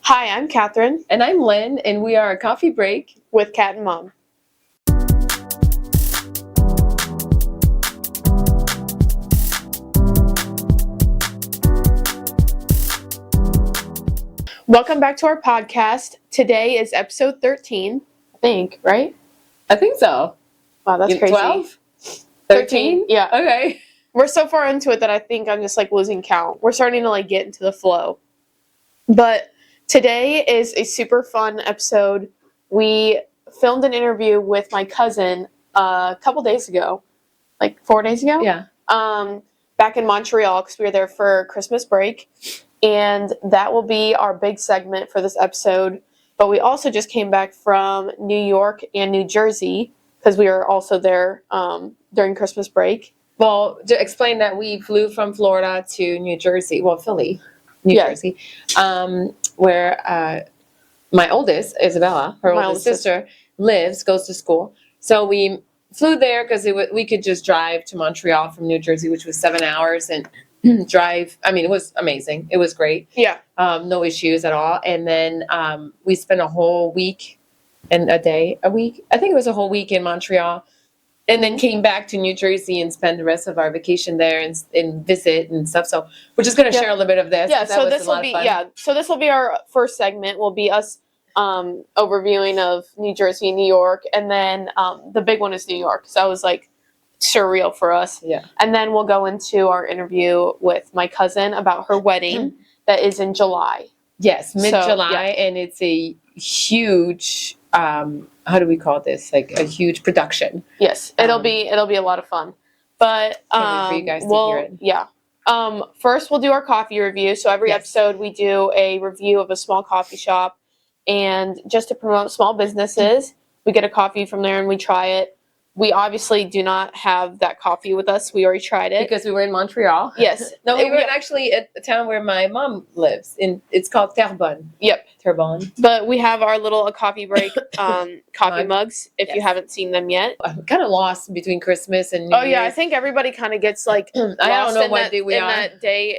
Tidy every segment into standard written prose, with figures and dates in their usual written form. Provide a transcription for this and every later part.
Hi, I'm Catherine And I'm Lynn, and we are a coffee break. with Cat and Mom. Welcome back to our podcast. Today is episode 13, I think, right? I think so. Wow, that's crazy. 12? 13? Yeah. Okay. We're so far into it that I think I'm just losing count. We're starting to get into the flow. But today is a super fun episode. We filmed an interview with my cousin a couple days ago, 4 days ago. Yeah. Back in Montreal because we were there for Christmas break, and that will be our big segment for this episode. But we also just came back from New York and New Jersey because we were also there during Christmas break. Well, to explain that we flew from Florida to New Jersey, Philly, New Jersey, where my oldest, Isabella, her oldest sister, goes to school. So we flew there because we could just drive to Montreal from New Jersey, which was 7 hours, and drive. I mean, it was amazing. It was great. Yeah. No issues at all. And then we spent a whole week and a week. I think it was a whole week in Montreal. And then came back to New Jersey and spent the rest of our vacation there and visit and stuff. So we're just going to share a little bit of this. Yeah. So this will be our first segment. Will be us overviewing of New Jersey and New York, and then the big one is New York. So it was surreal for us. Yeah. And then we'll go into our interview with my cousin about her wedding that is in July. Yes, mid-July, and it's a huge. How do we call this? A huge production. Yes, it'll be a lot of fun. But for you guys to hear it. Yeah. First, we'll do our coffee review. So every episode, we do a review of a small coffee shop, and just to promote small businesses, we get a coffee from there and we try it. We obviously do not have that coffee with us. We already tried it because we were in Montreal. Yes. No, we were actually at the town where my mom lives. It's called Terrebonne. Yep. Terrebonne. But we have our little coffee break coffee mugs, if you haven't seen them yet. I'm kind of lost between Christmas and New Year's. Yeah, I think everybody kind of gets I don't know what day we are. that day,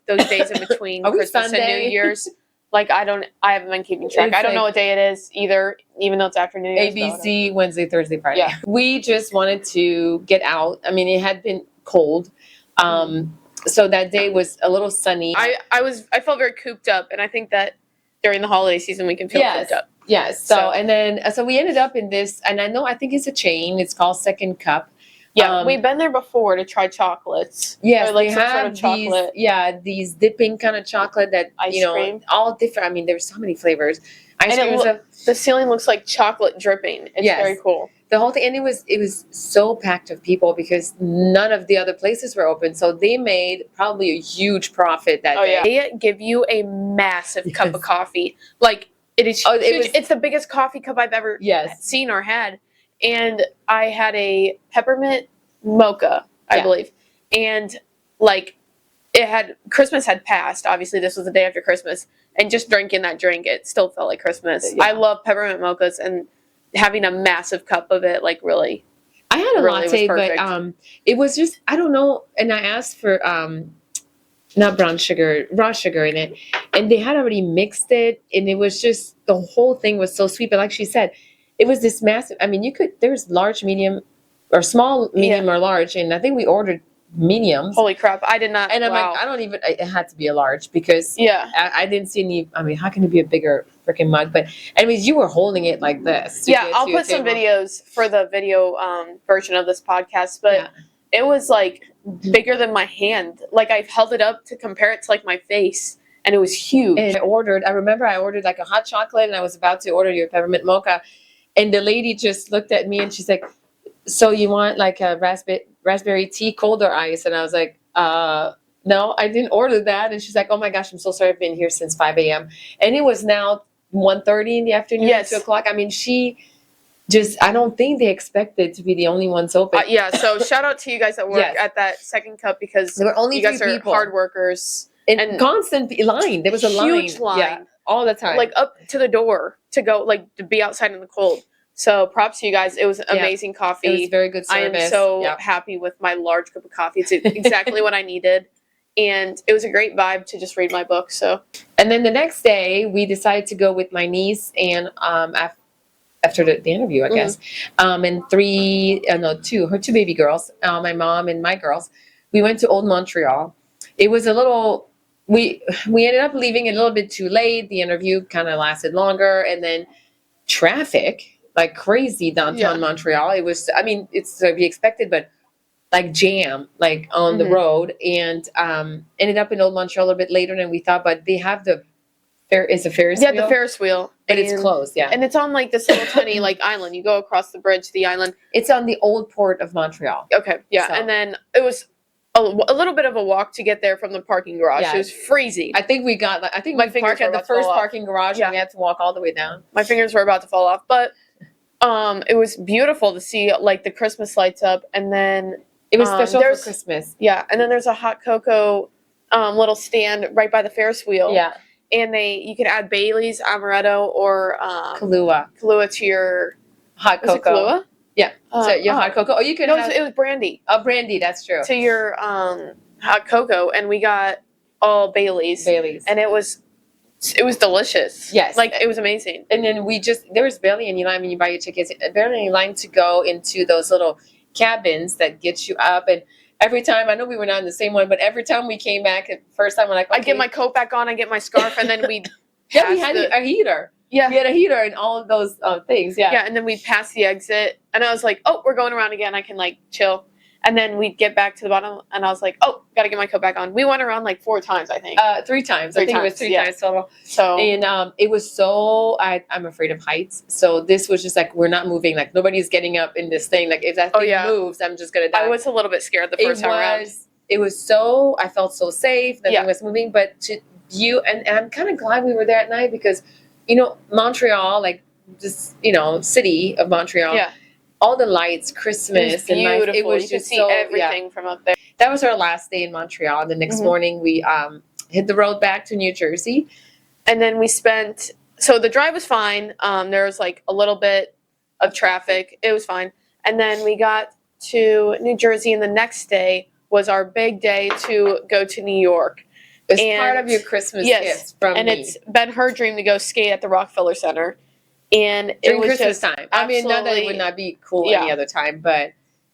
those days in between Christmas and New Year's. I haven't been keeping track. I don't know what day it is either, even though it's after New Year's. ABC, Wednesday, Thursday, Friday. Yeah. We just wanted to get out. I mean, it had been cold. So that day was a little sunny. I felt very cooped up, and I think that during the holiday season we can feel cooped up. Yes. So we ended up in this, and I think it's a chain. It's called Second Cup. Yeah, we've been there before to try chocolates. Yes, or they some have sort of chocolate. these dipping kind of chocolate that ice cream. All different. I mean, there's so many flavors. The ceiling looks like chocolate dripping. It's very cool. The whole thing, and it was so packed of people because none of the other places were open. So they made probably a huge profit that day. Yeah. They give you a massive cup of coffee. It is huge. It's the biggest coffee cup I've ever seen or had. And I had a peppermint mocha, I believe. And Christmas had passed. Obviously, this was the day after Christmas. And just drinking that drink, it still felt like Christmas. Yeah. I love peppermint mochas, and having a massive cup of it, really. I had a latte, but it was just, I don't know. And I asked for not brown sugar, raw sugar in it. And they had already mixed it. And it was just, the whole thing was so sweet. But like she said, it was this massive, I mean, there's large, medium, or small, medium, or large. And I think we ordered mediums. Holy crap. I did not. And I'm it had to be a large because I didn't see any, I mean, how can it be a bigger freaking mug? But anyways, you were holding it like this. Yeah, I'll put some videos for the video version of this podcast. But it was bigger than my hand. I held it up to compare it to my face. And it was huge. And I remember I ordered a hot chocolate, and I was about to order your peppermint mocha. And the lady just looked at me and she's like, so you want a raspberry tea, cold or ice? And I was like, no, I didn't order that. And she's like, oh my gosh, I'm so sorry. I've been here since 5 a.m. And it was now 1:30 in the afternoon, 2 o'clock. I mean, I don't think they expected to be the only ones open. So shout out to you guys that work at that Second Cup, because there were only you guys are people. Hard workers. And constant line. There was a huge line. Yeah, all the time. Up to the door to go, to be outside in the cold. So props to you guys. It was amazing coffee. It was very good service. I am so happy with my large cup of coffee. It's exactly what I needed. and it was a great vibe to just read my book. So, And then the next day, we decided to go with my niece and after the interview, I guess, and her two baby girls, my mom and my girls. We went to Old Montreal. It was a little. We ended up leaving a little bit too late. The interview kind of lasted longer, and then traffic like crazy downtown Montreal. It was. I mean, it's to be expected, but like jam like on the road, and ended up in Old Montreal a little bit later than we thought. But they have the Ferris wheel. the Ferris wheel. But it's closed, yeah. And it's on like this little tiny like island. You go across the bridge to the island. It's on the old port of Montreal. Okay, yeah. So. And then it was a little bit of a walk to get there from the parking garage. Yeah. It was freezing. I think we parked at the first parking garage and we had to walk all the way down. My fingers were about to fall off. But it was beautiful to see like the Christmas lights up, and then it was special for Christmas. Yeah, and then there's a hot cocoa little stand right by the Ferris wheel. Yeah. And you can add Bailey's, amaretto, or Kahlua to your hot cocoa. Is it Kahlua? Yeah. So your hot cocoa. Or you can it was brandy. Oh, brandy, that's true. To your hot cocoa, and we got all Bailey's. And it was delicious. Yes. Like it was amazing. And then there was barely any line when you buy your tickets, barely any line to go into those little cabins that get you up. And every time, I know we were not in the same one, but every time we came back, first time we're like, okay. I get my coat back on, I get my scarf, and then we we had a heater. Yeah. We had a heater and all of those things. Yeah. Yeah, and then we'd pass the exit, and I was like, oh, we're going around again. I can like chill. And then we'd get back to the bottom, and I was like, oh, got to get my coat back on. We went around like 4 times, I think. 3 times. I think it was 3 times total. So. And it was so, I'm afraid of heights. So this was just like, we're not moving. Like nobody's getting up in this thing. Like if that thing moves, I'm just going to die. I was a little bit scared the first time around. It was so, I felt so safe. Nothing was moving. But to you, and I'm kind of glad we were there at night because, Montreal, like this, city of Montreal. Yeah. All the lights, Christmas, and beautiful. It was you just could see everything from up there. That was our last day in Montreal. The next morning, we hit the road back to New Jersey, and then we spent. So the drive was fine. There was like a little bit of traffic. It was fine, and then we got to New Jersey, and the next day was our big day to go to New York. It was part of your Christmas gift from me. And it's been her dream to go skate at the Rockefeller Center. And during it was Christmas time. I mean, not that it would not be cool any other time, but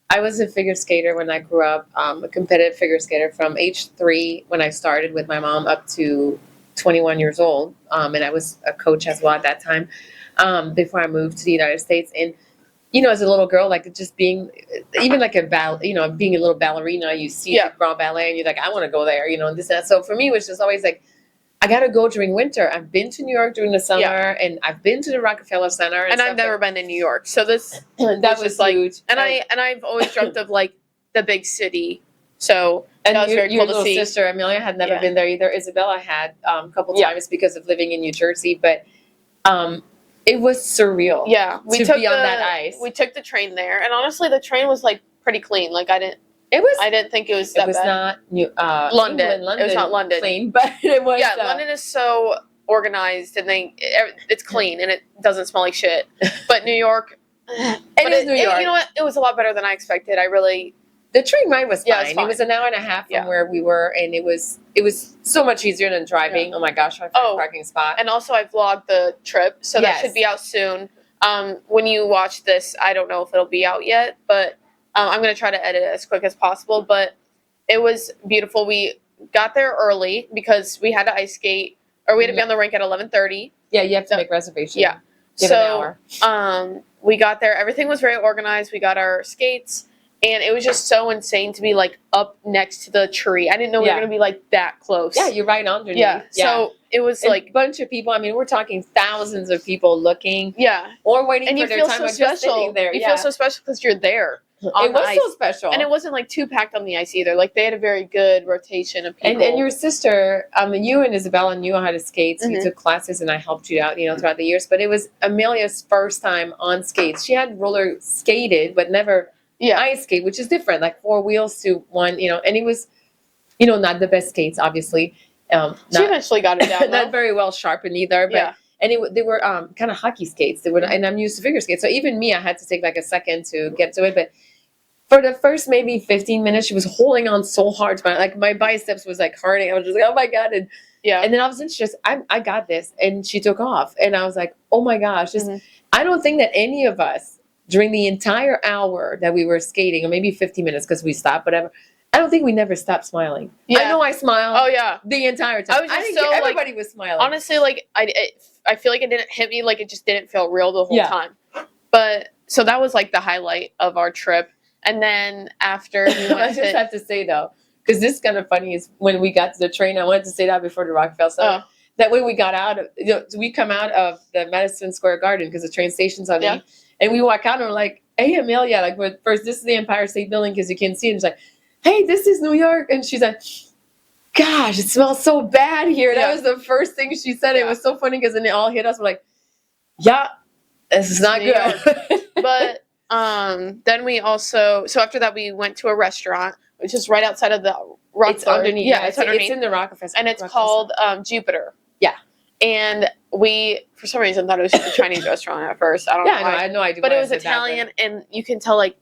I was a figure skater when I grew up, a competitive figure skater from age 3 when I started with my mom up to 21 years old. And I was a coach as well at that time before I moved to the United States. And, as a little girl, like just being, even like being a little ballerina, you see the Grand Ballet and you're like, I want to go there, and this and that. So for me, it was just always like, I got to go during winter. I've been to New York during the summer, and I've been to the Rockefeller Center. And I've never been to New York. So that was like, huge. And I've always dreamt of like the big city. So that was very cool to see. Your little sister, Amelia, had never been there either. Isabella had a couple times because of living in New Jersey. But it was surreal to be on that ice. We took the train there. And honestly, the train was like pretty clean. Like I didn't think it was that bad. It was not London. England, it was not London. Clean, but it was. Yeah, London is so organized and it's clean and it doesn't smell like shit. But New York, it is New York. You know what? It was a lot better than I expected. The train ride was fine. Yeah, it was an hour and a half from where we were, and it was so much easier than driving. Oh my gosh, I found a parking spot. And also I vlogged the trip, so that should be out soon. When you watch this, I don't know if it'll be out yet, but I'm going to try to edit it as quick as possible. But it was beautiful. We got there early because we had to ice skate, or we had to be on the rink at 11:30. Yeah, you have to make reservations. Yeah. Give an hour. We got there. Everything was very organized. We got our skates. And it was just so insane to be like up next to the tree. I didn't know we were going to be like that close. Yeah, you're right underneath. Yeah. So it was like a bunch of people. I mean, we're talking thousands of people looking. Yeah. Or waiting for their time. So special. Just sitting there. You feel so special because you're there. It was so special. And it wasn't like too packed on the ice either. Like they had a very good rotation of people. And your sister, you and Isabella knew how to skate. So you took classes and I helped you out, throughout the years. But it was Amelia's first time on skates. She had roller skated, but never ice skate, which is different, like 4 wheels to one, and it was, not the best skates, obviously. She eventually got it down. Not very well sharpened either, but and they were kind of hockey skates. They were, and I'm used to figure skates, so even me, I had to take like a second to get to it. But for the first maybe 15 minutes, she was holding on so hard to my biceps was like hurting. I was just like, oh my God. And then all of a sudden she just, I got this. And she took off. And I was like, oh my gosh. I don't think that any of us during the entire hour that we were skating, or maybe 50 minutes because we stopped, whatever, I don't think we never stopped smiling. Yeah. I know I smiled. Oh yeah, the entire time. I think everybody was smiling. Honestly, like I feel like it didn't hit me, like it just didn't feel real the whole time. But so that was like the highlight of our trip. And then after we went I just have to say though, because this is kind of funny, is when we got to the train, I wanted to say that before the Rockefeller Center. That way we got out of, we come out of the Madison Square Garden because the train station's on me. And we walk out and we're like, hey, Amelia, like, first, this is the Empire State Building because you can see it. And she's like, hey, this is New York. And she's like, gosh, it smells so bad here. That was the first thing she said. It was so funny because then it all hit us. We're like, yeah, this is not good. But then we also, so after that, we went to a restaurant, which is right outside of the Rockefeller. It's underneath. Yeah, it's underneath. It's in the Rockefeller Center. And it's called Jupiter. Yeah. And we, for some reason, thought it was just a Chinese restaurant at first. I don't know why. I had no idea. But it was Italian, and you can tell, like,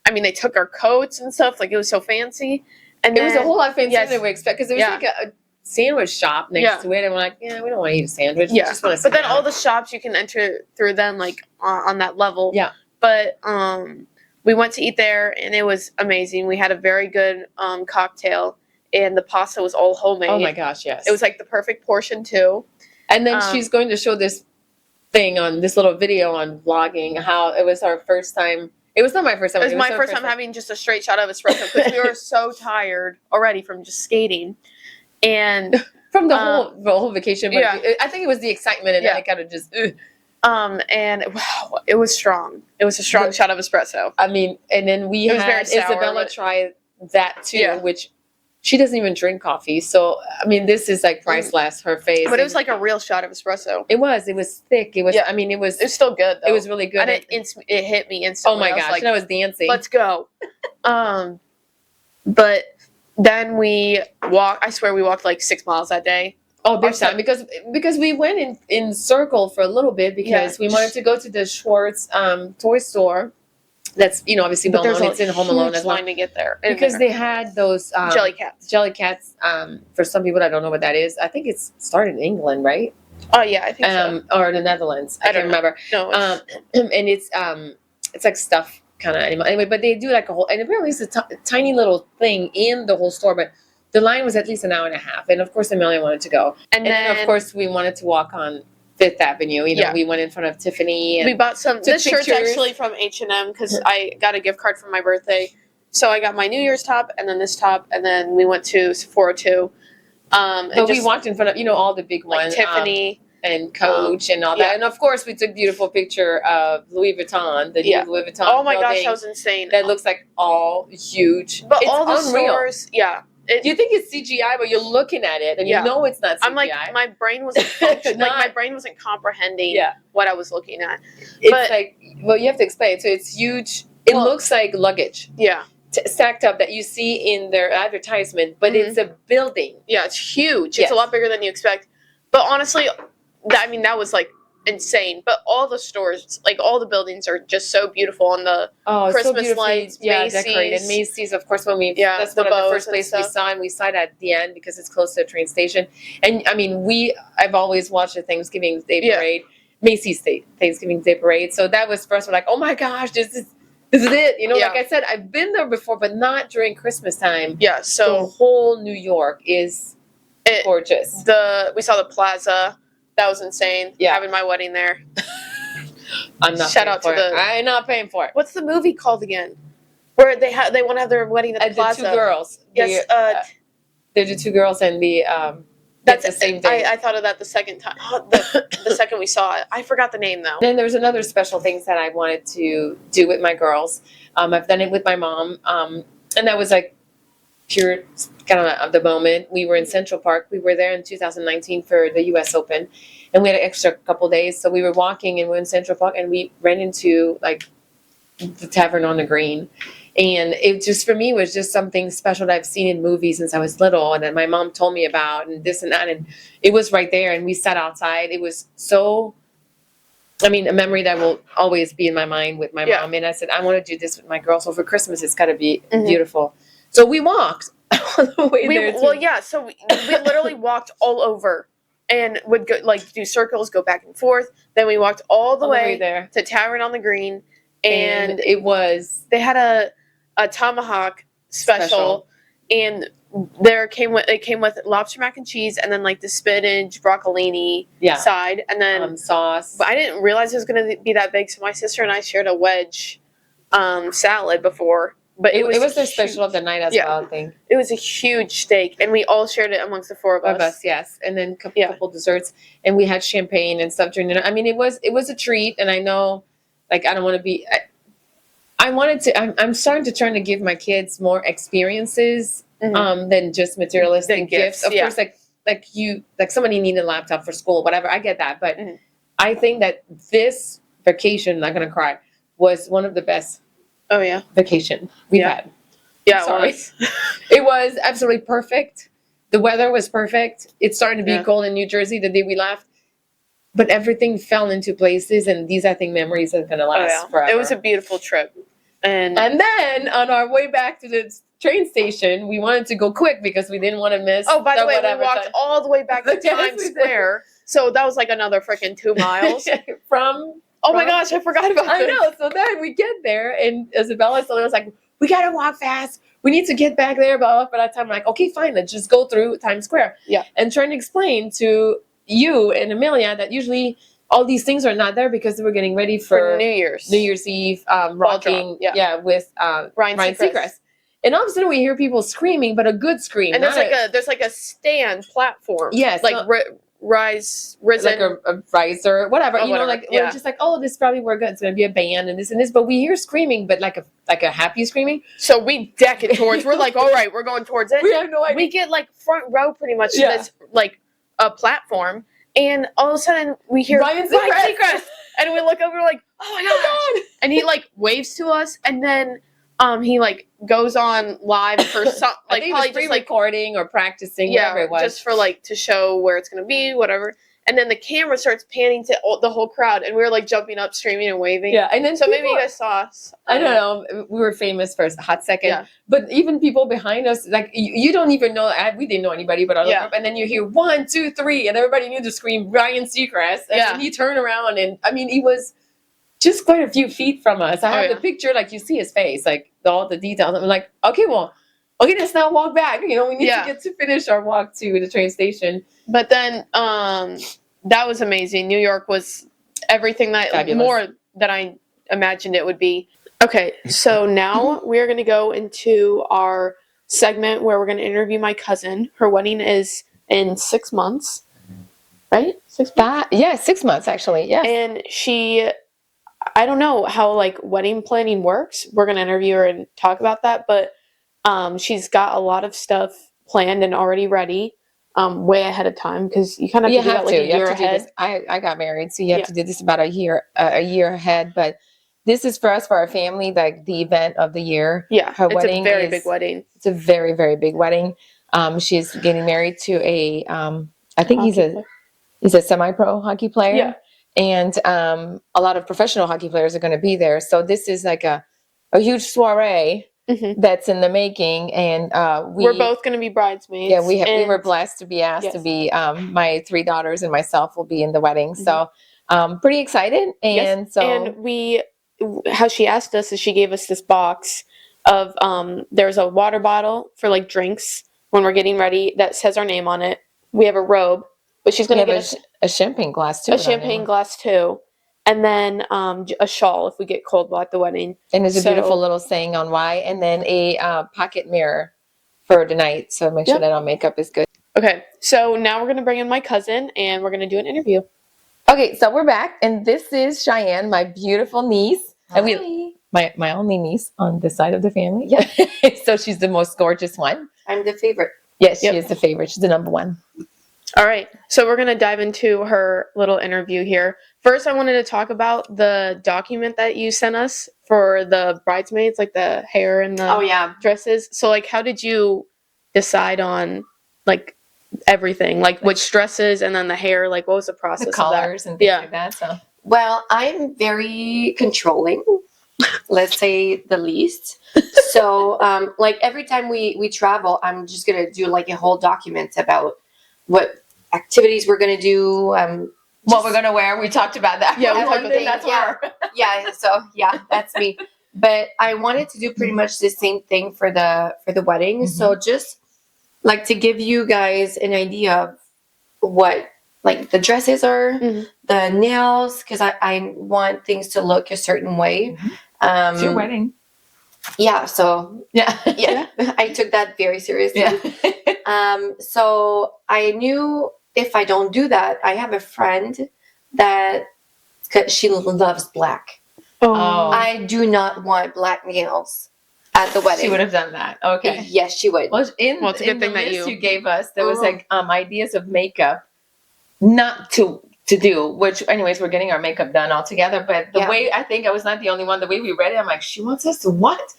I mean, they took our coats and stuff. Like, it was so fancy. And it was a whole lot fancier than we expected, because it was like a sandwich shop next to it, and we're like, we don't want to eat a sandwich. We just want to. But then all the shops, you can enter through them, like, on that level. Yeah. But we went to eat there, and it was amazing. We had a very good cocktail, and the pasta was all homemade. Oh my gosh, yes. It was like the perfect portion too. And then she's going to show this thing on this little video on vlogging, how it was our first time. It was not my first time. It was my first time having just a straight shot of espresso, because we were so tired already from just skating. And from the whole vacation. But I think it was the excitement, and then I kind of just and wow, it was strong. It was a strong shot of espresso. I mean, and then we had Isabella try that too, which she doesn't even drink coffee. So, I mean, this is like priceless, her face. But it was like a real shot of espresso. It was thick. It was, I mean, it was still good though. It was really good. And it hit me instantly. Oh my gosh, I was dancing. Let's go. But then we I swear we walked like 6 miles that day. Oh, big time, because we went in circle for a little bit, because we wanted to go to the Schwartz toy store. That's, obviously well known. It's in Home Alone as well. Line to get there, because they had those jelly cats. Jelly cats. For some people that don't know what that is, I think it's started in England, right? Oh yeah, I think so. Or the Netherlands. I don't remember. No. And it's like stuffed kind of animal. Anyway, but they do like a whole, and apparently it's a tiny little thing in the whole store, but the line was at least an hour and a half. And of course, Amelia wanted to go. And then of course, we wanted to walk on Fifth Avenue. We went in front of Tiffany. And we bought this shirt's actually from H&M, because I got a gift card for my birthday. So I got my New Year's top, and then this top, and then we went to Sephora too. But we walked in front of, all the big ones. Tiffany. And Coach and all that. And of course, we took a beautiful picture of Louis Vuitton, the new Louis Vuitton. Oh my gosh, that was insane. That looks like all huge. But it's all the stores, you think it's CGI, but you're looking at it and you know it's not CGI. I'm like, my brain wasn't functioning. My brain wasn't comprehending what I was looking at. It's like, well, you have to explain. So it's huge. It looks like luggage. Yeah. Stacked up that you see in their advertisement, but it's a building. Yeah, it's huge. It's a lot bigger than you expect. But honestly, that was like insane. But all the stores, like all the buildings, are just so beautiful. And the Christmas lights, Macy's. Decorated. Macy's, of course, when that's one of the first places we saw, and we saw it at the end because it's close to a train station. And I mean, I've always watched the Thanksgiving Day Parade, Macy's Thanksgiving Day Parade. So that was first, we're like, oh my gosh, this is it. Like I said, I've been there before, but not during Christmas time. Yeah, so the whole New York is gorgeous. We saw the plaza. That was insane. Yeah. Having my wedding there. I'm not Shout out to I'm not paying for it. What's the movie called again? Where they want to have their wedding at the plaza. The two girls. Yes. They're the two girls, and that's the same day. I thought of that the second time. The second we saw it. I forgot the name though. Then there's another special things that I wanted to do with my girls. I've done it with my mom. And that was like pure kind of the moment. We were in Central Park. We were there in 2019 for the U.S. Open, and we had an extra couple days. So we were walking, and we're in Central Park, and we ran into like the Tavern on the Green, and it just for me was just something special that I've seen in movies since I was little, and that my mom told me about, and this and that, and it was right there, and we sat outside. It was so I mean, a memory that will always be in my mind with my Yeah. mom. And I said, I want to do this with my girls. So for Christmas, it's got to be Mhm. beautiful. So we walked all the way there. Well, yeah. So we literally walked all over, and would go like do circles, go back and forth. Then we walked all the way there. to Tavern on the Green, and it was they had a tomahawk special, and it came with lobster mac and cheese, and then like the spinach broccolini side, and then sauce. But I didn't realize it was going to be that big, so my sister and I shared a wedge salad before. But it was the special of the night as well, I think. It was a huge steak, and we all shared it amongst the four of us. Yes. And then a couple desserts, and we had champagne and stuff during dinner. I mean, it was a treat, and I know, like, I don't want to be. I wanted to. I'm starting to try to give my kids more experiences than just materialistic gifts. Of course, like somebody needed a laptop for school, whatever. I get that, but I think that this vacation, I'm not gonna cry, was one of the best. Oh yeah, vacation we've had. Yeah, sorry. It was absolutely perfect. The weather was perfect. It's starting to be cold in New Jersey the day we left, but everything fell into places, and these, I think, memories are going to last forever. It was a beautiful trip. And then on our way back to the train station, we wanted to go quick because we didn't want to miss. Oh, by the way, we walked all the way back to Times Square, so that was like another freaking 2 miles from. Oh my gosh, I forgot about I know. So then we get there, and Isabella was like, we got to walk fast. We need to get back there. But by that time, I'm like, okay, fine. Let's just go through Times Square. Yeah. And trying to explain to you and Amelia that usually all these things are not there because they were getting ready for New Year's Eve, rocking, with Ryan Seacrest. And all of a sudden we hear people screaming, but a good scream. And there's like a stand platform. Yes. Like risen, like a riser, whatever. You know, like we're just like, oh, this is probably where it's going to be a band and this, but we hear screaming, but like a happy screaming. So we deck it towards. We're like, all right, we're going towards it. We have no idea. We get like front row pretty much to this like a platform, and all of a sudden we hear Ryan Seacrest, and we look over, we're like, oh my god! And he like waves to us, and then he like goes on live for some like probably just recording or practicing, whatever it was, just for like to show where it's gonna be, whatever. And then the camera starts panning to the whole crowd, and we were like jumping up, screaming, and waving. Yeah, and then maybe you guys saw us. I don't know. We were famous for a hot second, but even people behind us, like you don't even know. We didn't know anybody but our group, and then you hear 1, 2, 3, and everybody knew to scream Ryan Seacrest, and then he turned around, and I mean, he was just quite a few feet from us. I have the picture, like you see his face, like all the details. I'm like, okay, let's now walk back. You know, we need to get to finish our walk to the train station. But then that was amazing. New York was everything that fabulous. More than I imagined it would be. Okay, so now we're going to go into our segment where we're going to interview my cousin. Her wedding is in 6 months, right? 6 months? 6 months actually. Yeah. And I don't know how like wedding planning works. We're going to interview her and talk about that, but she's got a lot of stuff planned and already ready way ahead of time, because you kind of have to do that like a year ahead. I got married, so you have to do this about a year ahead, but this is for us, for our family, like the event of the year. Yeah, her wedding a very big wedding. It's a very, very big wedding. She's getting married to I think he's a semi-pro hockey player. Yeah. And a lot of professional hockey players are going to be there. So this is like a huge soiree that's in the making. And we're both going to be bridesmaids. Yeah, we were blessed to be asked to be. My 3 daughters and myself will be in the wedding. So pretty excited. And how she asked us is she gave us this box of there's a water bottle for like drinks when we're getting ready that says our name on it. We have a robe, but she's going to get a champagne glass too. A champagne glass too. And then a shawl if we get cold while at the wedding. And there's a beautiful little saying on why. And then a pocket mirror for tonight. So make sure that our makeup is good. Okay, so now we're going to bring in my cousin and we're going to do an interview. Okay, so we're back. And this is Cheyenne, my beautiful niece. Hi. And my only niece on this side of the family. Yeah. So she's the most gorgeous one. I'm the favorite. Yes, she is the favorite. She's the number one. All right, so we're going to dive into her little interview here. First, I wanted to talk about the document that you sent us for the bridesmaids, like the hair and the dresses. So, like, how did you decide on, like, everything? Like, which dresses and then the hair? Like, what was the process the colors of that? And things like that. So Well, I'm very controlling, let's say the least. So, like every time we travel, I'm just gonna do like a whole document about what activities we're gonna do. What we're gonna wear? We talked about that. Yeah, we For talked London, about that's that. Yeah. So yeah, that's me. But I wanted to do pretty much the same thing for the wedding. Mhm. So just like to give you guys an idea of what like the dresses are, Mhm. the nails, because I want things to look a certain way. It's your wedding. Yeah, so Yeah. yeah, I took that very seriously. Yeah. So I knew if I don't do that, I have a friend that 'cause she loves black. Oh. I do not want black nails at the wedding. She would have done that. Okay. Yes, she would. Well, Well, it's a good in the thing that list you- you gave us, there was Mhm. like ideas of makeup not to do, which anyways, we're getting our makeup done all together. But the Yeah. way, I think I was not the only one, the way we read it, I'm like, she wants us to what?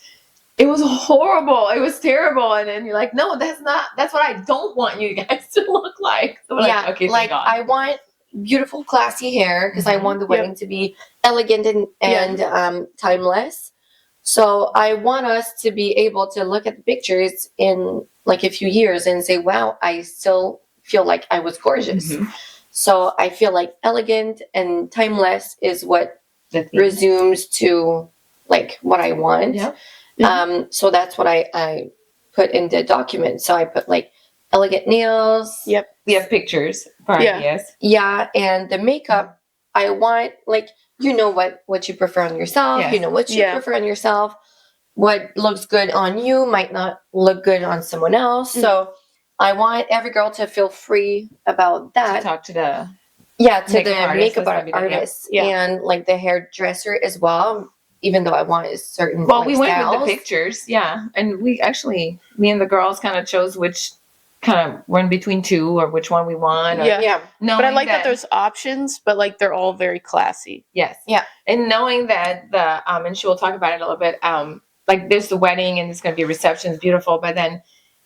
It was horrible. It was terrible. And then you're like, no, that's what I don't want you guys to look like. So we're Yeah, like, okay, like thank God. I want beautiful, classy hair because I Mhm. want the Yep. wedding to be elegant and timeless. So I want us to be able to look at the pictures in like a few years and say, wow, I still feel like I was gorgeous. Mhm. So I feel like elegant and timeless is what The theme. resumes to like what I want. Yeah. So that's what I put in the document. So I put like elegant nails. Yep. We have pictures for Yeah. ideas. Yeah, and the makeup, I want like you know what you prefer on yourself. Yes. You know what you Yeah. prefer on yourself. What looks good on you might not look good on someone else. So I want every girl to feel free about To that. talk to the Yeah, to makeup the artist, makeup that's gonna be the- yeah. artist Yeah. and like the hairdresser as well. Even though I want a certain Well, like, we went styles. with the pictures, yeah, and me and the girls kind of chose which kind of we're in between two or which one we want. Or, Yeah. Yeah, But I like that there's options, but like they're all very classy. yes, Yeah. and knowing that the and she will talk about it a little bit. Like there's the wedding and there's going to be a reception, it's beautiful, but then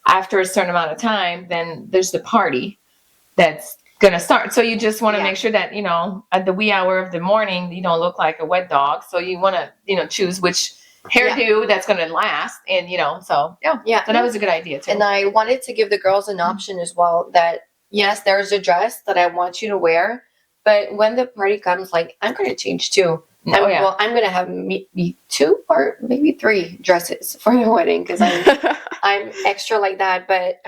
after a certain amount of time, then there's the party that's gonna start. So you just want to Yeah. make sure that at the wee hour of the morning you don't look like a wet dog. So you want to choose which hairdo that's gonna last, and so Yeah. So that was a good idea too. And I wanted to give the girls an option as well that yes, there's a dress that I want you to wear, but when the party comes, like I'm going to change too. Oh, yeah. Well, I'm going to have maybe 2 or maybe 3 dresses for the wedding because I'm extra like that. But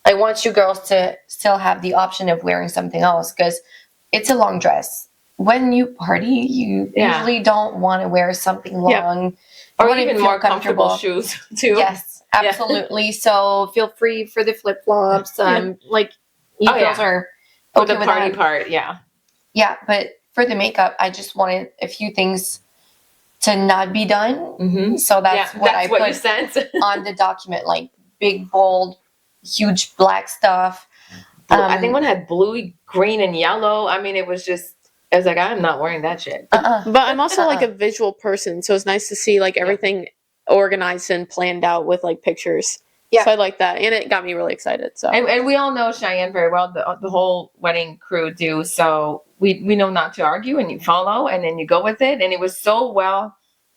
I want you girls to still have the option of wearing something else because it's a long dress. When you party, you Yeah. usually don't want to wear something long. Yeah. You or wanna even feel more comfortable shoes too. Yes, absolutely. So feel free for the flip flops. Like you Oh, girls yeah. are For okay the with party that. part, yeah. Yeah, but for the makeup, I just wanted a few things to not be done. Mm-hmm. So that's what I you put sent. on the document, like big, bold, huge black stuff. I think one had blue, green, and yellow. I mean, it was just. I was like, I'm not wearing that shit. But I'm also like a visual person, so it's nice to see like everything organized and planned out with like pictures. Yeah. So I like that, and it got me really excited. So And we all know Cheyenne very well. The whole wedding crew do. So we know not to argue, and you follow, and then you go with it. And it was so well.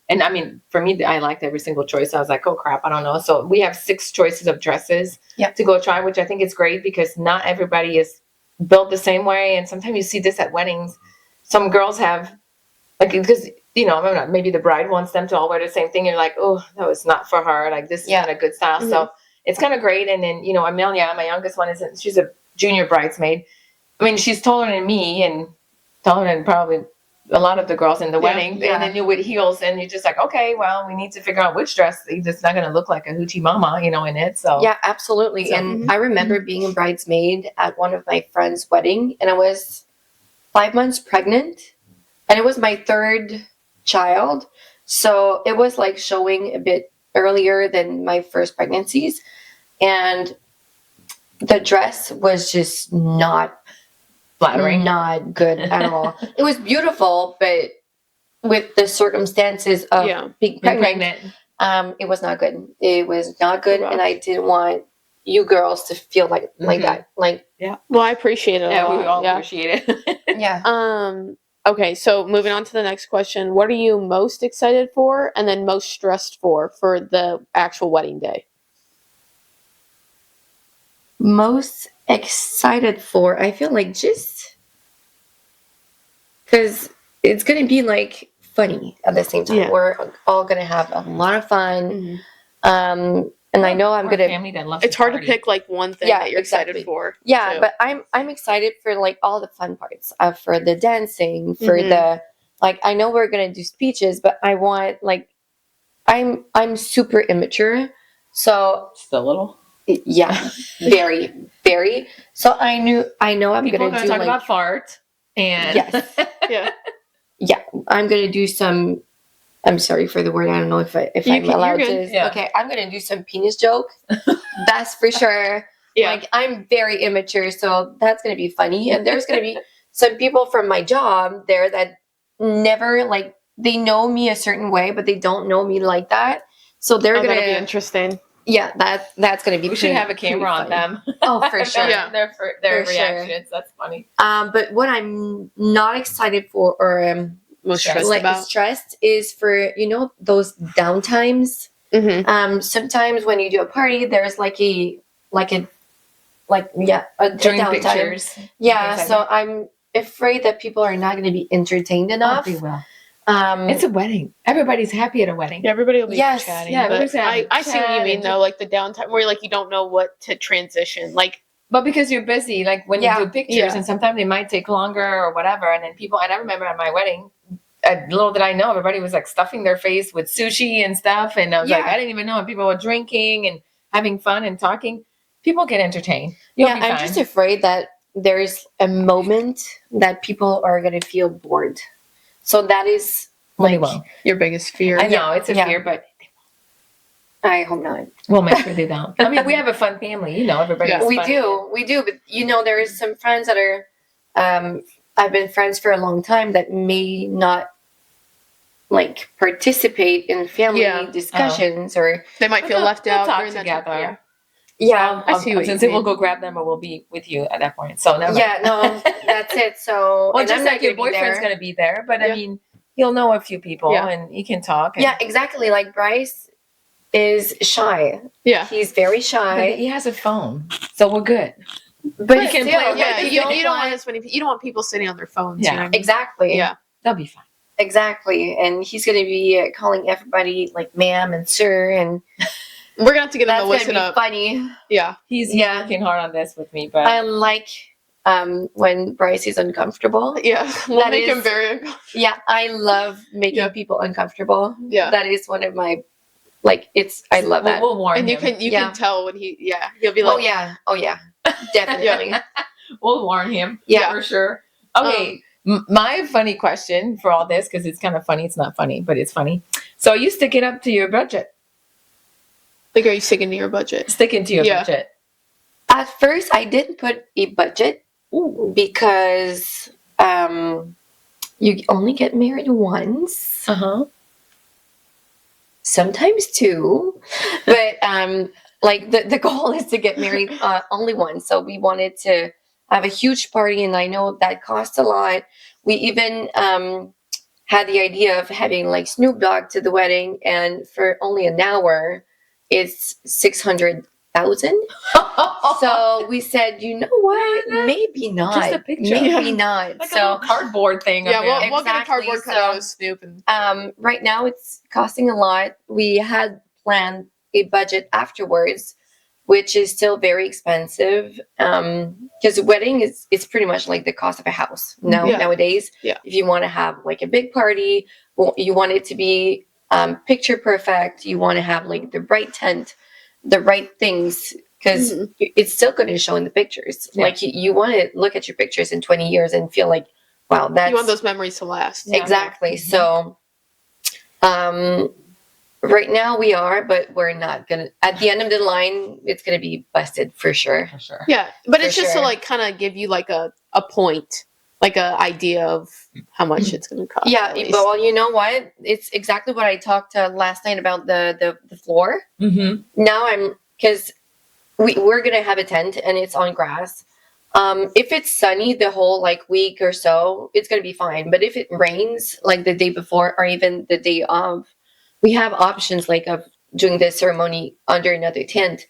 And I mean, for me, I liked every single choice. I was like, oh crap, I don't know. So we have 6 choices of dresses to go try, which I think is great because not everybody is built the same way. And sometimes you see this at weddings. Some girls have, like, because, maybe the bride wants them to all wear the same thing. And you're like, oh, that was not for her. Like, this is not a good style. Mhm. So it's kind of great. And then, Amelia, my youngest one, she's a junior bridesmaid. I mean, she's taller than me and taller than probably a lot of the girls in the wedding. Yeah. And then you with heels. And you're just like, okay, well, we need to figure out which dress that's not going to look like a hoochie mama, in it. So Yeah, absolutely. So- And I remember being a bridesmaid at one of my friends' wedding, and I was 5 months pregnant, and it was my 3rd child. So it was like showing a bit earlier than my first pregnancies. And the dress was just not flattering. not good at all. It was beautiful, but with the circumstances of being Being pregnant, it was not good. It was not good, Oh, and I didn't want you girls to feel like Mhm. that. Like, well, I appreciate it. Yeah, a we lot. all appreciate it. yeah, Okay, so moving on to the next question. What are you most excited for and then most stressed for the actual wedding day? Most excited for, I feel like just because it's going to be like funny at the same time. Yeah. We're all going to have a lot of fun. And I know I'm We're a going to. family that loves It's hard to party. pick like one thing Yeah, that you're exactly. excited for. Yeah, too. but I'm excited for like all the fun parts. For the dancing, for Mhm. the like. I know we're gonna do speeches, but I want like I'm super immature, so Just a little. yeah, very very. So I know I'm People are gonna going to do talk like about fart. And Yes. Yeah. I'm gonna do some. I'm sorry for the word. I don't know if I'm You're allowed good. to. Yeah. Okay, I'm gonna do some penis joke. That's for sure. Yeah. Like I'm very immature, so that's gonna be funny. And there's gonna be some people from my job there that never like they know me a certain way, but they don't know me like that. So they're That'll gonna be interesting. yeah, that's gonna be. we should pretty- have a camera on pretty funny. them. Oh, for sure. Yeah. Their For sure. reactions. That's funny. But what I'm not excited for, or Most stressed like about. stressed, is for those downtimes. Mm-hmm. Sometimes when you do a party, there's a During downtime. pictures. Yeah, Things like so that. I'm afraid that people are not going to be entertained enough. Oh, they will. Um, It's a wedding. Everybody's happy at a wedding. Yeah, everybody will be Yes. chatting. Yeah, but everybody's having I see what you chat mean and though, like the downtime where like you don't know what to transition. Like But because you're busy, like when Yeah. you do pictures, Yeah. and sometimes they might take longer or whatever, and then and I remember at my wedding, little did I know, everybody was like stuffing their face with sushi and stuff, and I was like, Yeah. I didn't even know, and people were drinking and having fun and talking. People get entertained. You'll yeah, be I'm fine. just afraid that there's a moment that people are going to feel bored. So that is Well, they like won't. your biggest fear. I know it's a Yeah. fear, but I hope not. we'll make sure they don't. I mean, we have a fun family, everybody. Yeah. We do, but there is some friends that are I've been friends for a long time that may not like participate in family Yeah. discussions or They might feel left They'll out talk during that together. time. yeah. I see what you Since we'll mean. go grab them, or we'll be with you at that point. So never mind. Yeah, no, that's it. So Well, and just I'm not like your gonna be boyfriend's there. going to be there, but I Yeah. mean, he'll know a few people Yeah. and he can talk. And, Yeah, exactly. Like Bryce is shy. Yeah. He's very but shy. he has a phone, so we're good. But he can still, play. Yeah, like, you don't want as many. You don't want people sitting on their phones. Yeah. You know what I mean? exactly. Yeah. They'll be fine. Exactly. And he's going to be calling everybody like ma'am and sir, and We're gonna have to get him that's to going to listen be up. funny. Yeah. He's Yeah. working hard on this with me, but I like when Bryce is uncomfortable. Yeah. We'll That make is- him very. Yeah, I love making Yeah. people uncomfortable. Yeah. That is one of my I love that. We'll warn And you him. can Yeah. can tell when he'll be like, Oh yeah. Definitely. We'll warn him. Yeah. for sure. Okay. My funny question for all this, because it's kind of funny. It's not funny, but it's funny. So you stick it up to your budget. like, are you sticking to your budget? Sticking to your Yeah. budget. At first, I didn't put a budget because you only get married once, Uh-huh. sometimes two, but like the goal is to get married only once. So we wanted to have a huge party, and I know that costs a lot. We even had the idea of having like Snoop Dogg to the wedding, and for only an hour, it's 600,000. So we said, you know what? Maybe not. Just a picture. Maybe Yeah. not. Like a So little cardboard thing. Yeah, of we'll him. get a Exactly, cardboard cutout so- of Snoop and right now it's costing a lot. We had planned a budget afterwards, which is still very expensive. Because a wedding is pretty much like the cost of a house Yeah. nowadays. Yeah. If you want to have like a big party, you want it to be picture perfect. You want to have like the right tent, the right things, because Mhm. it's still going to show in the pictures. Yeah. Like you want to look at your pictures in 20 years and feel like, wow, that's you want those memories to last. Yeah. exactly. Mhm. So, right now we are, but we're not gonna. At the end of the line, it's gonna be busted for sure. For sure. Yeah, but For it's just to sure. like kind of give you like a point, like a idea of how much it's going to cost. Yeah, at least. but well, you know what? It's exactly what I talked last night about the floor. Mm-hmm. Now I'm because we're gonna have a tent and it's on grass. If it's sunny the whole like week or so, it's gonna be fine. But if it rains like the day before or even the day of, we have options like of doing the ceremony under another tent.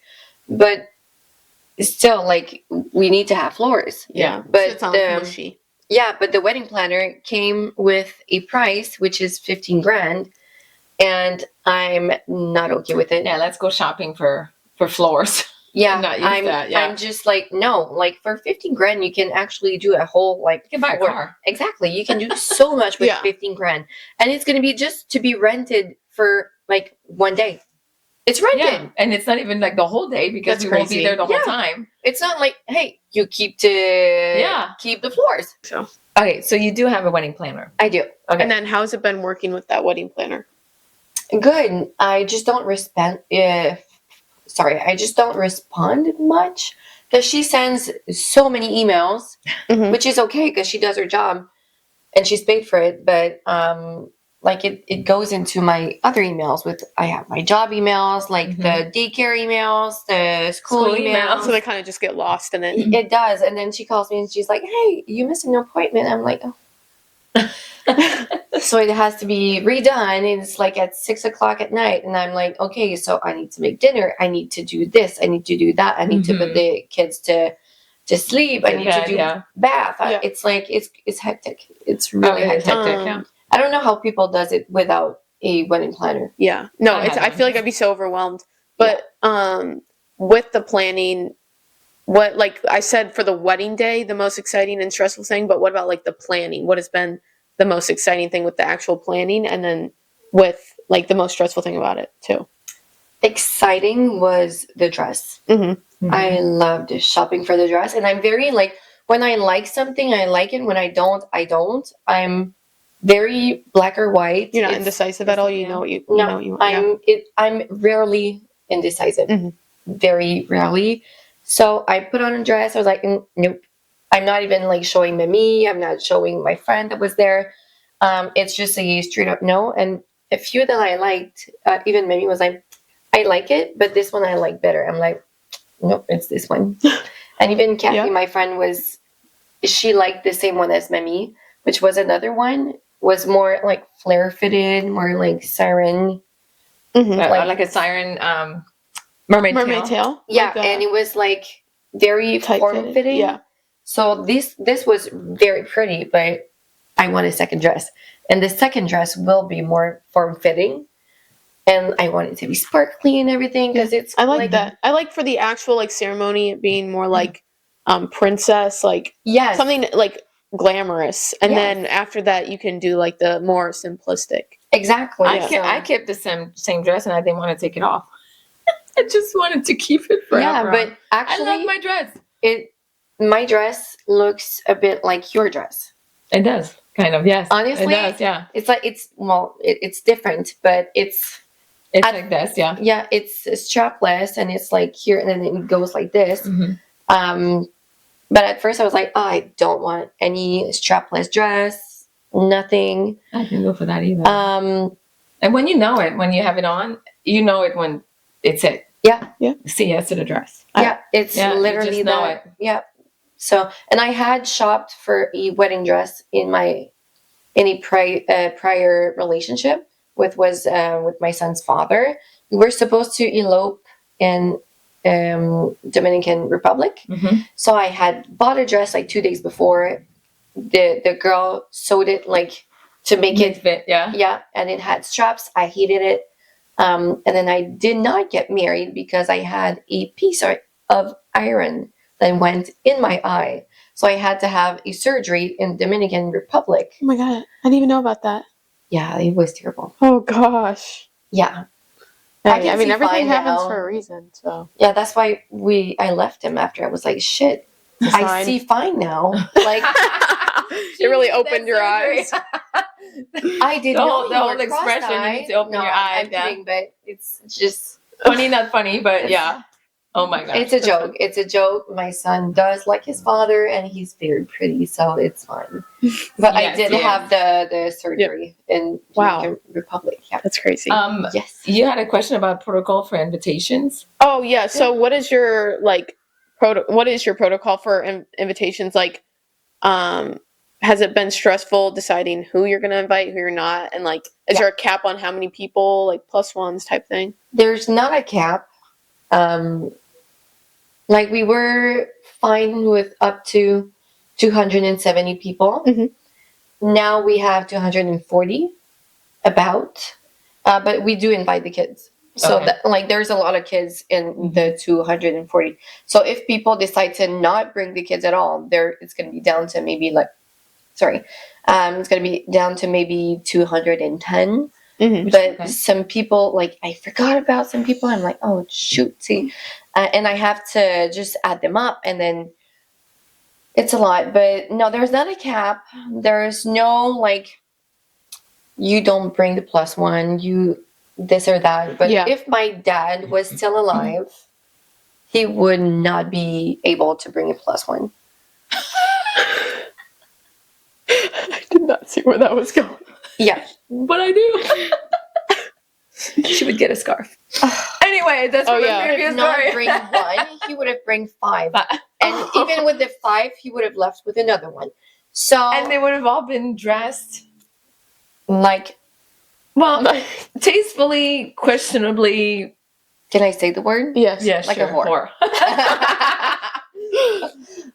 But still, like we need to have floors. Yeah. But It's not mushy. yeah, but the wedding planner came with a price which is 15 grand, and I'm not okay with it. Yeah, let's go shopping for floors. Yeah, Not use that, yeah. I'm just like, no, like for 15 grand, you can actually do a whole like. You can buy a floor. car. Exactly. You can do so much with 15 grand. And it's going to be just to be rented for like one day. It's rented. Yeah, and it's not even like the whole day because That's we won't be crazy. there the whole time. It's not like, hey, you keep keep the floors. So Okay, so you do have a wedding planner. I do. Okay. and then how's it been working with that wedding planner? Good. I just don't I just don't respond much because she sends so many emails, Mhm. which is okay because she does her job and she's paid for it. But like it goes into my other emails I have my job emails, like the daycare emails, the school emails. So they kind of just get lost in it. It does. And then she calls me and she's like, hey, you missed an appointment. I'm like, oh. So it has to be redone, and it's like at 6:00 at night, and I'm like, okay, so I need to make dinner, I need to do this, I need to do that, I need to put the kids to sleep, I need to do bath. It's like it's hectic. It's really hectic. I don't know how people does it without a wedding planner. Yeah. No, I feel like I'd be so overwhelmed. But with the planning, what, like I said, for the wedding day, the most exciting and stressful thing, but what about like the planning? What has been the most exciting thing with the actual planning, and then with like the most stressful thing about it too? Exciting was the dress. I loved shopping for the dress, and I'm very like, when I like something, I like it. When I don't, I don't. I'm very black or white. You're not indecisive at all. You know what you know what you want. I'm rarely indecisive. Very rarely. So I put on a dress. I was like, nope. I'm not even like showing Mimi. I'm not showing my friend that was there. It's just a straight up no. And a few that I liked, even Mimi was like, I like it, but this one I like better. I'm like, nope, it's this one. And even Kathy, my friend, she liked the same one as Mimi, which was another one, was more like flare fitted, more like siren. Like a siren mermaid tail. Yeah, like and it was like very form fitting. Yeah. So this was very pretty, but I want a second dress. And the second dress will be more form fitting. And I want it to be sparkly and everything because it's. I like that. I like for the actual like ceremony it being more like princess, like something like glamorous, and then after that you can do like the more simplistic. Exactly. I kept the same dress and I didn't want to take it off. I just wanted to keep it forever. Yeah, but actually, I love my dress. My dress looks a bit like your dress. It does, kind of. Yes, honestly, it does. Yeah, it's like it's different, but it's like this. Yeah, yeah, it's strapless and it's like here, and then it goes like this. But at first I was like, oh, I don't want any strapless dress, nothing. I didn't go for that either. And when you know it, when you have it on, you know it when it's it. Yeah. See, yes to the dress. Yeah, it's literally you just know that. Yeah. So, and I had shopped for a wedding dress in a prior relationship with my son's father. We were supposed to elope in Dominican Republic. So I had bought a dress like 2 days before. The girl sewed it like to make it fit. Yeah, and it had straps. I hated it. And then I did not get married because I had a piece of iron that went in my eye. So I had to have a surgery in Dominican Republic. Oh my God, I didn't even know about that. Yeah, it was terrible. Oh gosh. Yeah. I mean, everything happens for a reason. So yeah, that's why I left him after. I was like, shit, I see fine now. Like it really opened your eyes. I didn't know the whole expression. You need to open your eyes. I'm kidding, but it's just funny, not funny, but yeah. Oh my God. It's a joke. It's a joke. My son does like his father, and he's very pretty, so it's fine. But I did have the surgery in Dominican Republic. Yeah, that's crazy. Yes. You had a question about protocol for invitations. Oh yeah. So what is your like what is your protocol for invitations? Like, has it been stressful deciding who you're going to invite, who you're not? And like, is there a cap on how many people, like plus ones type thing? There's not a cap. Like we were fine with up to 270 people. Mhm. Now we have 240 about, but we do invite the kids. So Okay. that, like there's a lot of kids in the 240. So if people decide to not bring the kids at all, it's going to be down to maybe it's going to be down to maybe 210. Mm-hmm. But some people, like I forgot about some people. I'm like, oh shoot, see, and I have to just add them up, and then it's a lot. But no, there's not a cap. There's no like, you don't bring the plus one, you this or that. But if my dad was still alive, he would not be able to bring a plus one. I did not see where that was going. Yeah, But I do. She would get a scarf. Anyway, that's Oh, from yeah. the previous He would not story. bring one. He would have bring 5, and even with the 5, he would have left with another one. So And they would have all been dressed, like, well, tastefully, questionably. can I say the word? Yes. Yes, Like a sure. whore.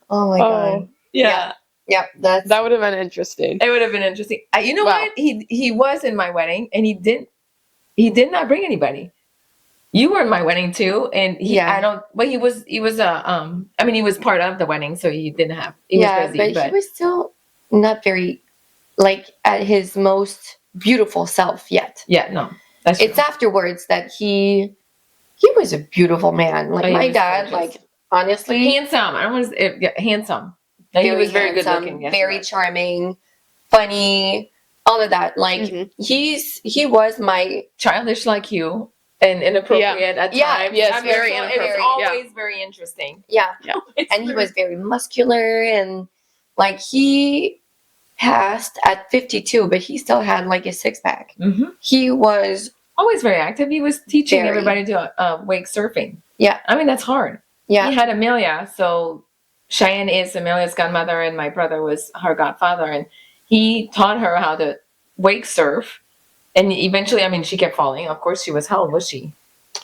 Oh my god. Yeah. Yeah, that's That would have been interesting. It would have been interesting. You know Wow. what? He was in my wedding, and he did not bring anybody. You were in my wedding too, and he was he was part of the wedding, so he didn't have. He was busy, but he was still not very like at his most beautiful self yet. yeah, no, that's It's true. afterwards that he was a beautiful man. Like Oh, he my was dad, gorgeous. like honestly, Handsome. I don't want to handsome. And he was very good handsome, looking. Yes, very he was. charming, funny, all of that. Like Mhm. he was my Childish like you and inappropriate at Yeah, times. yes, I mean, very so It inappropriate, was yeah. always very interesting. yeah. It's And he very- was very muscular, and like he passed at 52, but he still had like a 6-pack. Mhm. He was always very active. He was teaching Very. everybody to wake surfing. Yeah. I mean, that's hard. yeah He had Amelia, so Cheyenne is Amelia's godmother, and my brother was her godfather, and he taught her how to wake surf. And eventually, I mean, she kept falling. Of course, she was. How old was she?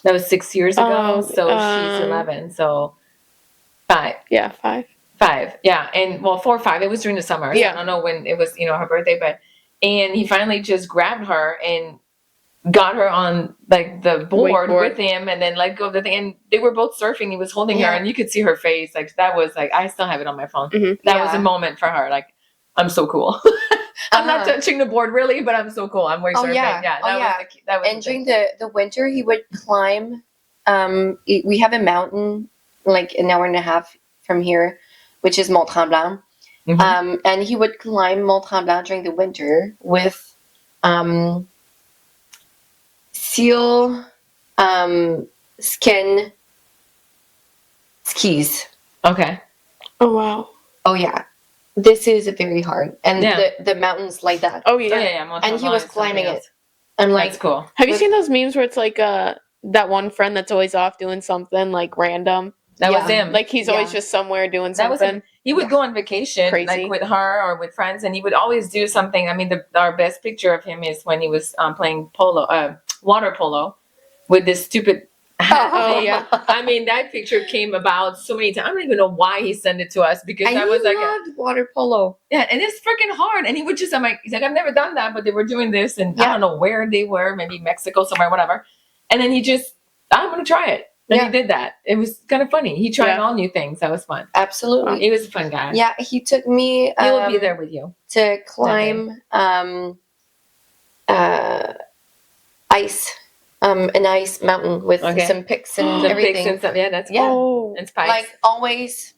That was 6 years ago. So she's 11. So 5. Yeah, 5. 5. Yeah, and well, 4 or 5. It was during the summer. So Yeah. I don't know when it was. Her birthday, and he finally just grabbed her and got her on like the board Wakeboard. with him, and then let go of the thing, and they were both surfing. He was holding her, Yeah. and you could see her face. Like that was like, I still have it on my phone. Mhm. That was Yeah. a moment for her. Like, I'm so cool. I'm not touching the board really, but I'm so cool. I'm wake Oh, surfing. yeah. Yeah, Oh, yeah. that was and the thing. during the winter he would climb we have a mountain like an hour and a half from here, which is Mont Tremblant. Mhm. And he would climb Mont Tremblant during the winter with seal skin skis. Okay. Oh, wow. Oh yeah, this is very hard, and Yeah. the mountains like that. Oh, Oh, yeah. yeah. Mont And he Tremblant was is something climbing else. it. I'm like, That's cool. Have you With- seen those memes where it's like that one friend that's always off doing something like random? That was Yeah. him. Like he's always Yeah. just somewhere doing That was something. him. He would Yeah. go on vacation, Crazy. like with her or with friends, and he would always do something. I mean, our best picture of him is when he was playing water polo, with this stupid hat. Oh, yeah. I mean, that picture came about so many times. I don't even know why he sent it to us, because and that he was like, loved water polo. yeah, and it's freaking hard. And he would just, he's like, I've never done that, but they were doing this, and I Yeah. don't know where they were, maybe Mexico somewhere, whatever. And then he just, I'm gonna try it, and Yeah. he did that. It was kind of funny. He tried Yeah. all new things. That was fun. Absolutely. He was a fun guy. Yeah, he took me He will be there with you. to climb an ice mountain with Okay. some picks and The everything. pigs and stuff. Yeah, that's Yeah. cool. Oh. And spikes. Like always,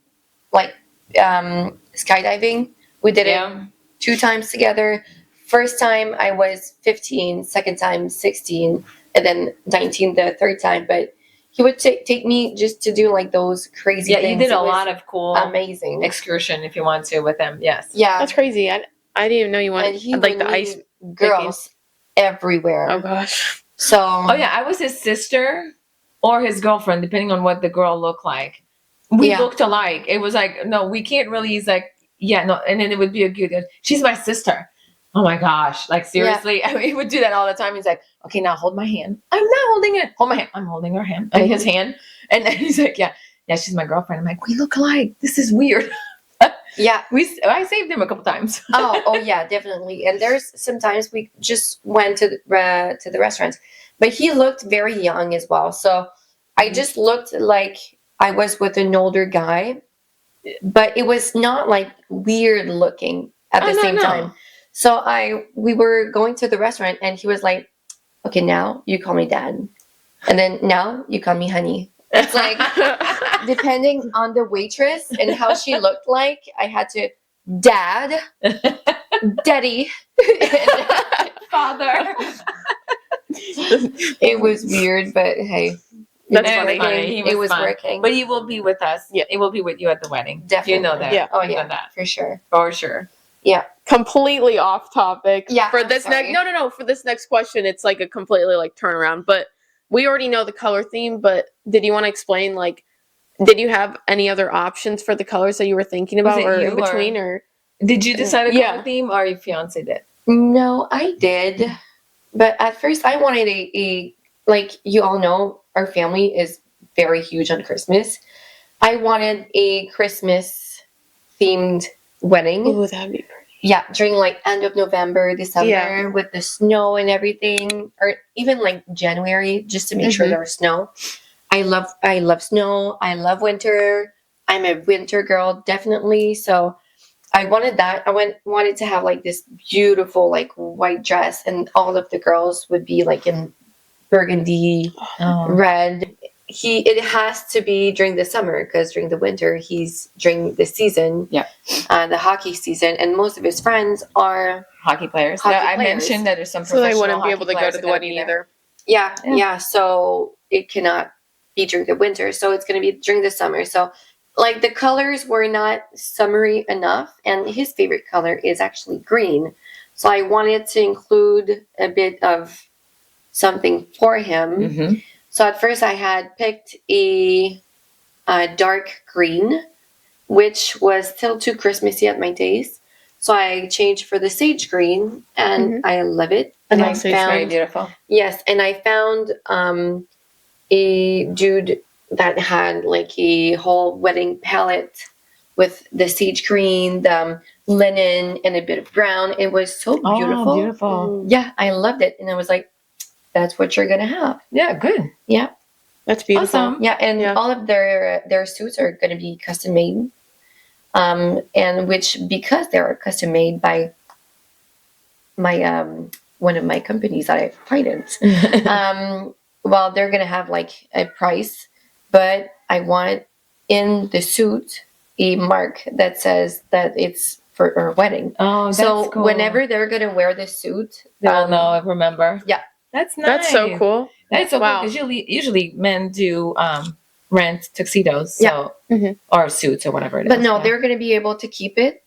like skydiving. We did it Yeah. 2 times together. First time I was 15, second time 16, and then 19 the third time. But he would take me just to do like those crazy Yeah, things. you did It a was lot of cool amazing. excursion if you want to with them. Yes. Yeah, That's crazy. I didn't even know you and wanted he like would the ice. meet girls everywhere. Oh gosh. So Oh yeah, I was his sister or his girlfriend, depending on what the girl looked like. we Yeah. looked alike. It was like, no, we can't really. He's like, yeah, no. And then it would be a good, she's my sister. Oh my gosh. Like, seriously. I mean, he would do that all the time. He's like, okay, now hold my hand. I'm not holding it. Hold my hand. I'm holding her hand. And his hand. And then he's like, yeah, she's my girlfriend. I'm like, we look alike. This is weird. Yeah. I saved him a couple times. Oh yeah, definitely. And there's sometimes we just went to the restaurants, but he looked very young as well. So I just looked like I was with an older guy, but it was not like weird looking at the same time. So we were going to the restaurant, and he was like, "Okay, now you call me dad, and then now you call me honey." It's like depending on the waitress and how she looked like, I had to dad, daddy, Father. It was weird, but hey, That's it was funny. working. It was fun. working. But he will be with us. Yeah. It will be with you at the wedding. Definitely. You know that. Yeah. Oh You know yeah, that. for sure. For sure. Completely off topic. Yeah, For I'm this sorry. next no. For this next question, it's like a completely like turnaround. But we already know the color theme. But did you want to explain like? Did you have any other options for the colors that you were thinking Was about, it or you, in between, or? Did you decide a color Yeah. theme, or your fiance did? No, I did, but at first I wanted a like you all know, our family is very huge on Christmas. I wanted a Christmas themed wedding. Oh, that'd be pretty. Yeah, during like end of November, December, Yeah. with the snow and everything, or even like January, just to make sure Mhm. there was snow. I love snow. I love winter. I'm a winter girl, definitely. So I wanted that. Wanted to have like this beautiful like white dress, and all of the girls would be like in burgundy, Oh. red. It has to be during the summer, because during the winter he's during the season, Yeah. the hockey season, and most of his friends are Hockey players. Hockey I players. mentioned that there's some So they professional wouldn't be hockey able to go players to that the are wedding gonna be there. either. yeah, Yeah. yeah. So it cannot be during the winter. So it's going to be during the summer. So like the colors were not summery enough, and his favorite color is actually green. So I wanted to include a bit of something for him. Mhm. So at first I had picked a dark green, which was still too Christmassy at my taste. So I changed for the sage green, and I love it. And I love sage. It's very found beautiful. yes, and I found a dude that had like a whole wedding palette with the sage green, the linen, and a bit of brown. It was so beautiful. Oh, beautiful. Yeah, I loved it, and I was like, "That's what you're gonna have." Yeah, good. Yeah, That's beautiful. Awesome. yeah, and Yeah. all of their suits are gonna be custom made, and which because they are custom made by my one of my companies that I applied well, they're gonna have like a price, but I want in the suit a mark that says that it's for a wedding. Oh, that's So cool. whenever they're gonna wear the suit, they will know, remember. yeah. That's nice. That's so cool. That's so Wow. cool, because usually men do rent tuxedos, so Yeah. Mhm. or suits or whatever it is. but no, yeah. they're gonna be able to keep it,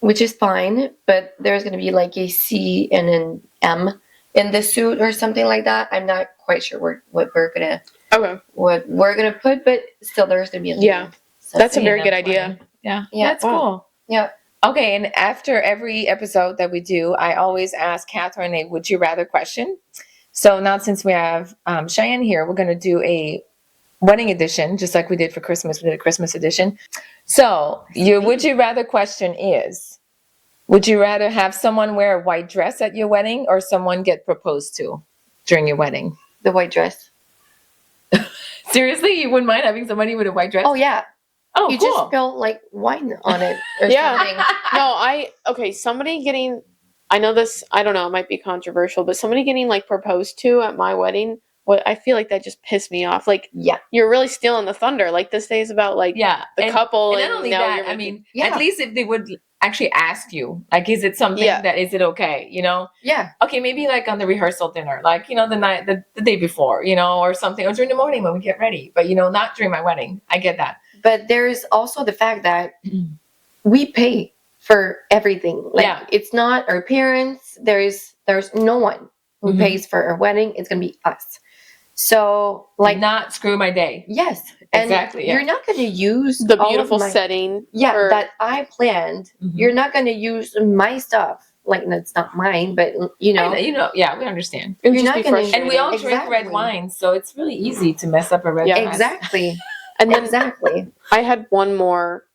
which is fine. But there's gonna be like a C and an M in the suit or something like that. I'm not quite sure what we're gonna put, but still there's gonna be a Yeah. So, That's a Yeah, very good that's idea. funny. Yeah, Yeah. that's Wow. cool. yeah. Okay, and after every episode that we do, I always ask Catherine a would you rather question. So now since we have Cheyenne here, we're going to do a wedding edition, just like we did for Christmas. We did a Christmas edition. So your would you rather question is, would you rather have someone wear a white dress at your wedding, or someone get proposed to during your wedding? The white dress. Seriously, you wouldn't mind having somebody with a white dress? Oh yeah. Oh, You cool. just spill like wine on it or Yeah. something. No, somebody getting, I know this, I don't know, it might be controversial, but somebody getting like proposed to at my wedding, I feel like that just pissed me off. Like, Yeah. you're really stealing the thunder. Like, this day is about like Yeah, the couple, and and not only now that, you're I making- mean, Yeah. at least if they would actually ask you, like, is it something Yeah. that is it okay, you know? Yeah. Okay, maybe like on the rehearsal dinner, like, you know, the day before, you know, or something, or during the morning when we get ready, but you know, not during my wedding. I get that. But there's also the fact that we pay for everything. Like Yeah. it's not our parents. There's no one who Mhm. pays for our wedding. It's gonna be us. So like Not screw my day. yes. And Exactly, yeah. you're not going to use The all of beautiful my- setting. Yeah, for- that I planned. Mhm. You're not going to use my stuff. Like, that's not mine, but I know, yeah, we understand. It would You're just not be gonna- frustrating. And we all drink Exactly. red wine, so it's really easy to mess up a red Yeah. glass. Exactly. And then Exactly. I had one more.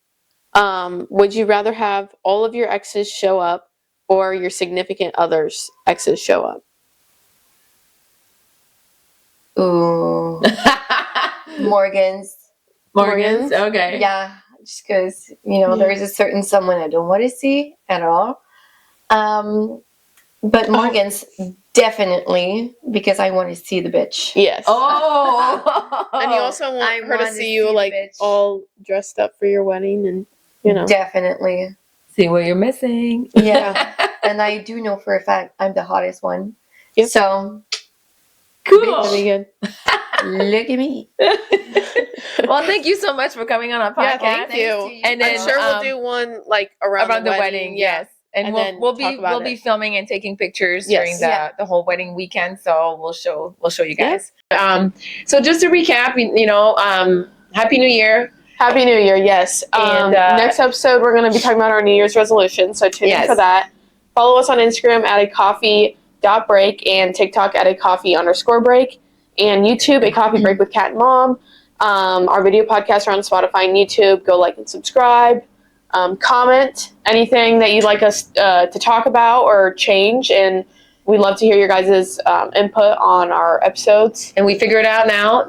Would you rather have all of your exes show up or your significant other's exes show up? Ooh. Morgan's. Morgan's? Okay. Yeah, just because, there's a certain someone I don't want to see at all. But Morgan's definitely because I want to see the bitch. Yes. Oh. And you also want I her to want see you the like bitch. all dressed up for your wedding, and Definitely. See what you're missing. Yeah. And I do know for a fact I'm the hottest one. Yep. So Cool. That'd be good. look at me. Well, thank you so much for coming on our podcast. Yeah, thank you. And then, I'm sure we'll do one like around the wedding, yeah. yes. And, And then we'll talk about be it. filming and taking pictures Yes. during the, Yeah. the whole wedding weekend. So we'll show you guys. So just to recap, Happy New Year. Happy New Year, yes. And, next episode, we're going to be talking about our New Year's resolution, so tune in Yes. for that. Follow us on Instagram at @acoffee.break and TikTok at @coffee_break and YouTube, A Coffee Break with Kat and Mom. Our video podcasts are on Spotify and YouTube. Go like and subscribe. Comment anything that you'd like us to talk about or change, and we'd love to hear your guys' input on our episodes. And we figured out now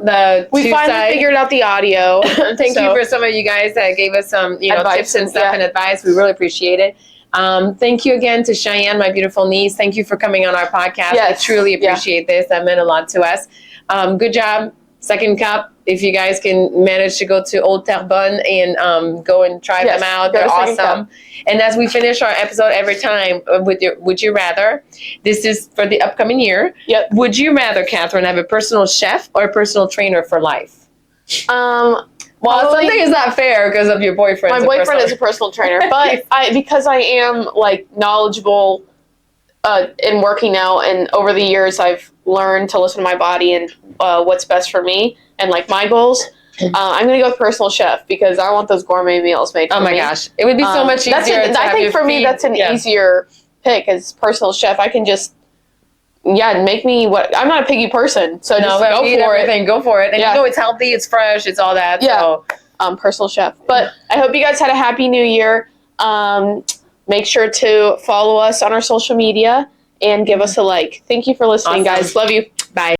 We finally figured out the audio. Thank So- you for some of you guys that gave us some, Advice tips and and- stuff yeah. and advice. We really appreciate it. Thank you again to Cheyenne, my beautiful niece. Thank you for coming on our podcast. Yes. I truly Yeah. appreciate this. That meant a lot to us. Good job. Second cup. If you guys can manage to go to Old Terrebonne and go and try Yes, them out, go they're to Second awesome. And as we finish our episode every time with your Would You Rather, this is for the upcoming year. Yep. Would you rather, Catherine, have a personal chef or a personal trainer for life? Well, Well, something is not fair because of your boyfriend. my boyfriend is a personal trainer, but because I am like knowledgeable in working out, and over the years I've learned to listen to my body and what's best for me and like my goals. I'm gonna go with personal chef because I want those gourmet meals made. For Oh my me. gosh, it would be so much easier. I think for me that's an easier pick as personal chef. I can just make me what I'm not a picky person, so just go for it. Go for it, and Yeah. it's healthy, it's fresh, it's all that. Yeah. So. Personal chef. But I hope you guys had a happy new year. Make sure to follow us on our social media and give us a like. Thank you for listening, Awesome. guys. Love you. Bye.